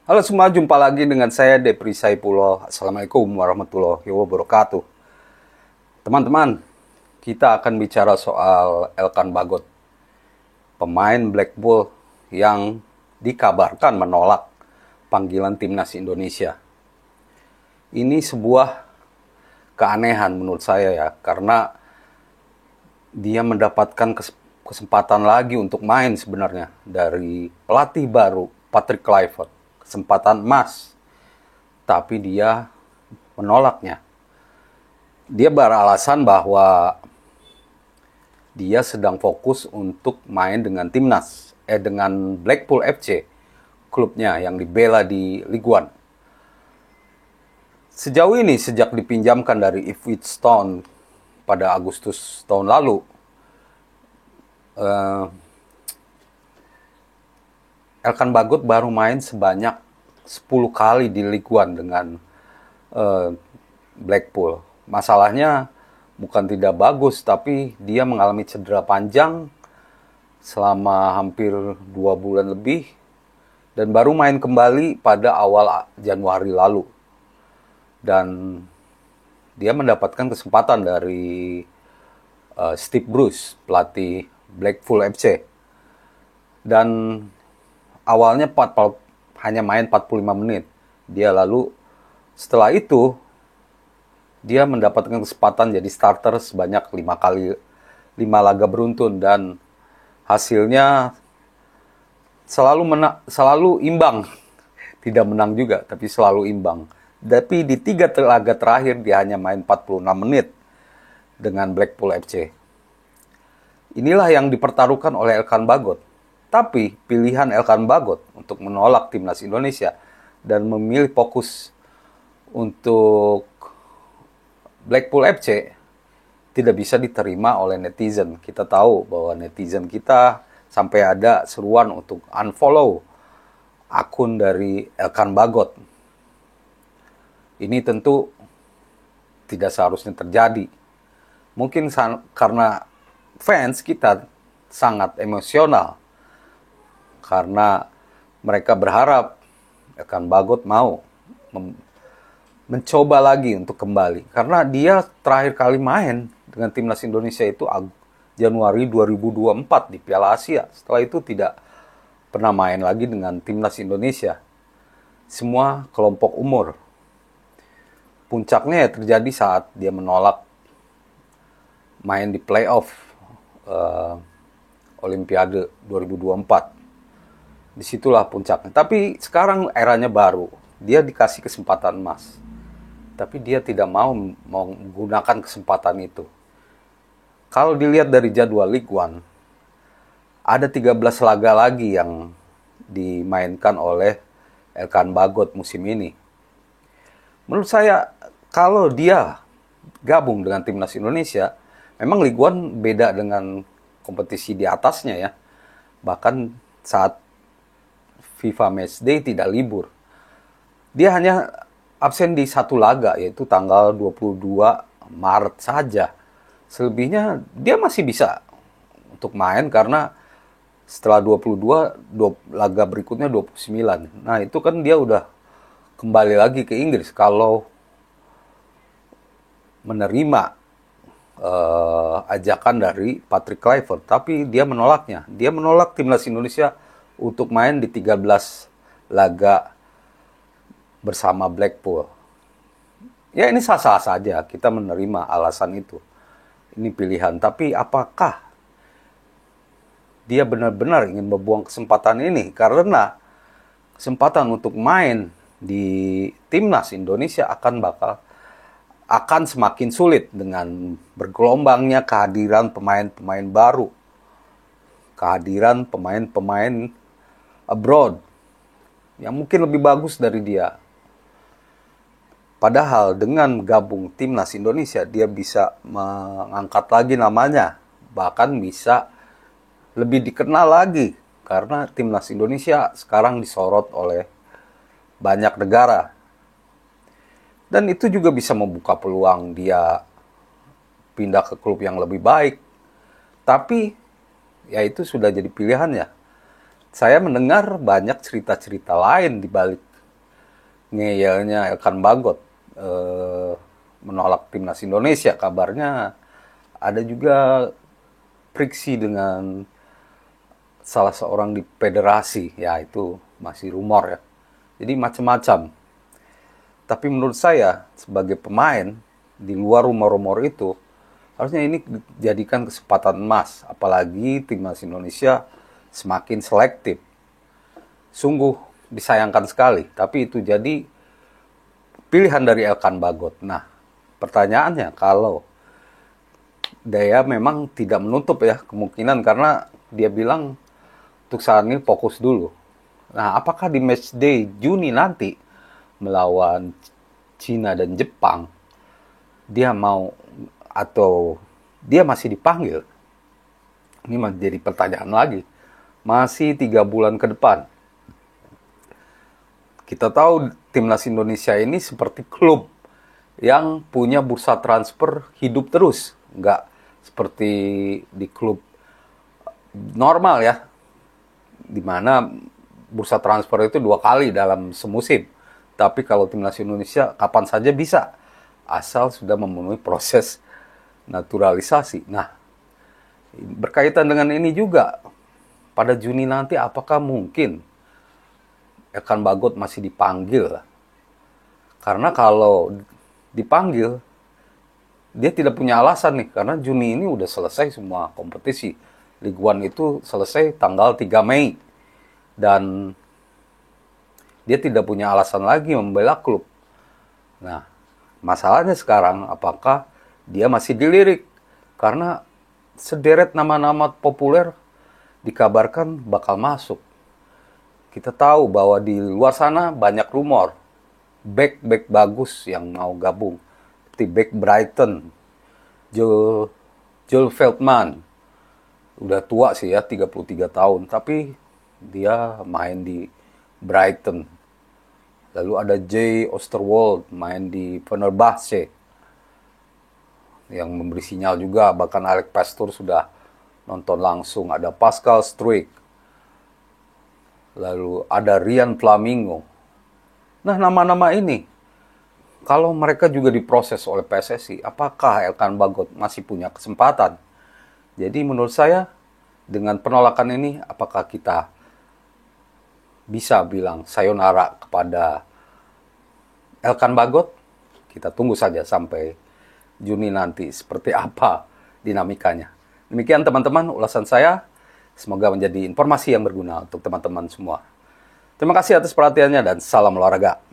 Halo semua, jumpa lagi dengan saya Depri Saipulo. Assalamualaikum warahmatullahi wabarakatuh. Teman-teman, kita akan bicara soal Elkan Bagot, pemain Blackpool yang dikabarkan menolak panggilan timnas Indonesia. Ini sebuah keanehan menurut saya ya, karena dia mendapatkan kesempatan lagi untuk main sebenarnya dari pelatih baru Patrick Kluivert, kesempatan emas, tapi dia menolaknya. Dia beralasan bahwa dia sedang fokus untuk main dengan timnas, dengan Blackpool FC, klubnya yang dibela di Ligue 1. Sejauh ini, sejak dipinjamkan dari Ipswich Town pada Agustus tahun lalu, Elkan Bagot baru main sebanyak 10 kali di Ligue 1 dengan Blackpool. Masalahnya bukan tidak bagus, tapi dia mengalami cedera panjang selama hampir 2 bulan lebih dan baru main kembali pada awal Januari lalu. Dan dia mendapatkan kesempatan dari Steve Bruce, pelatih Blackpool FC. Dan awalnya hanya main 45 menit. Dia lalu setelah itu dia mendapatkan kesempatan jadi starter sebanyak 5 laga beruntun dan hasilnya selalu imbang. Tidak menang juga, tapi selalu imbang. Tapi di 3 laga terakhir dia hanya main 46 menit dengan Blackpool FC. Inilah yang dipertaruhkan oleh Elkan Bagot. Tapi pilihan Elkan Bagot untuk menolak timnas Indonesia dan memilih fokus untuk Blackpool FC tidak bisa diterima oleh netizen. Kita tahu bahwa netizen kita sampai ada seruan untuk unfollow akun dari Elkan Bagot. Ini tentu tidak seharusnya terjadi. Mungkin karena fans kita sangat emosional, karena mereka berharap Elkan Bagot mau mencoba lagi untuk kembali. Karena dia terakhir kali main dengan timnas Indonesia itu Januari 2024 di Piala Asia. Setelah itu tidak pernah main lagi dengan timnas Indonesia. Semua kelompok umur. Puncaknya ya terjadi saat dia menolak main di playoff Olimpiade 2024. Disitulah puncaknya. Tapi sekarang eranya baru. Dia dikasih kesempatan emas. Tapi dia tidak mau menggunakan kesempatan itu. Kalau dilihat dari jadwal Ligue 1, ada 13 laga lagi yang dimainkan oleh Elkan Bagot musim ini. Menurut saya, kalau dia gabung dengan timnas Indonesia, memang Ligue 1 beda dengan kompetisi di atasnya ya. Bahkan saat FIFA Matchday tidak libur. Dia hanya absen di 1 laga, yaitu tanggal 22 Maret saja. Selebihnya dia masih bisa untuk main karena setelah 22, laga berikutnya 29. Nah itu kan dia udah kembali lagi ke Inggris kalau menerima ajakan dari Patrick Kluivert, tapi dia menolaknya. Dia menolak timnas Indonesia untuk main di 13 laga bersama Blackpool. Ya ini sah-sah saja, kita menerima alasan itu. Ini pilihan, tapi apakah dia benar-benar ingin membuang kesempatan ini? Karena kesempatan untuk main di timnas Indonesia akan semakin sulit dengan bergelombangnya kehadiran pemain-pemain baru, kehadiran pemain-pemain abroad yang mungkin lebih bagus dari dia. Padahal dengan gabung timnas Indonesia dia bisa mengangkat lagi namanya, bahkan bisa lebih dikenal lagi karena timnas Indonesia sekarang disorot oleh banyak negara. Dan itu juga bisa membuka peluang dia pindah ke klub yang lebih baik. Tapi ya itu sudah jadi pilihannya. Saya mendengar banyak cerita-cerita lain di balik ngeyelnya Elkan Bagot menolak timnas Indonesia. Kabarnya ada juga friksi dengan salah seorang di federasi, ya itu masih rumor ya. Jadi macam-macam. Tapi menurut saya sebagai pemain di luar rumor-rumor itu, harusnya ini dijadikan kesempatan emas, apalagi timnas Indonesia semakin selektif. Sungguh disayangkan sekali, tapi itu jadi pilihan dari Elkan Bagot. Nah, pertanyaannya kalau dia memang tidak menutup ya kemungkinan, karena dia bilang untuk saat ini fokus dulu. Nah, apakah di match day Juni nanti melawan Cina dan Jepang dia mau atau dia masih dipanggil? Ini menjadi pertanyaan lagi. Masih 3 bulan ke depan. Kita tahu timnas Indonesia ini seperti klub yang punya bursa transfer hidup terus. Nggak seperti di klub normal ya, di mana bursa transfer itu 2 kali dalam semusim. Tapi kalau timnas Indonesia kapan saja bisa, asal sudah memenuhi proses naturalisasi. Nah, berkaitan dengan ini juga, pada Juni nanti apakah mungkin Elkan Bagot masih dipanggil? Karena kalau dipanggil, dia tidak punya alasan nih, karena Juni ini udah selesai semua kompetisi. Ligue 1 itu selesai tanggal 3 Mei. Dan dia tidak punya alasan lagi membela klub. Nah, masalahnya sekarang apakah dia masih dilirik? Karena sederet nama-nama populer dikabarkan bakal masuk. Kita tahu bahwa di luar sana banyak rumor back bagus yang mau gabung. Seperti back Brighton, Joel Veltman. Udah tua sih ya, 33 tahun. Tapi dia main di Brighton. Lalu ada Jay Osterwold main di Fenerbahce. Yang memberi sinyal juga, bahkan Alex Pastor sudah nonton langsung. Ada Pascal Struijk. Lalu ada Ryan Flamingo. Nah, nama-nama ini, kalau mereka juga diproses oleh PSSI, apakah Elkan Bagot masih punya kesempatan? Jadi menurut saya, dengan penolakan ini, apakah kita bisa bilang sayonara kepada Elkan Bagot? Kita tunggu saja sampai Juni nanti seperti apa dinamikanya. Demikian teman-teman ulasan saya. Semoga menjadi informasi yang berguna untuk teman-teman semua. Terima kasih atas perhatiannya dan salam olahraga.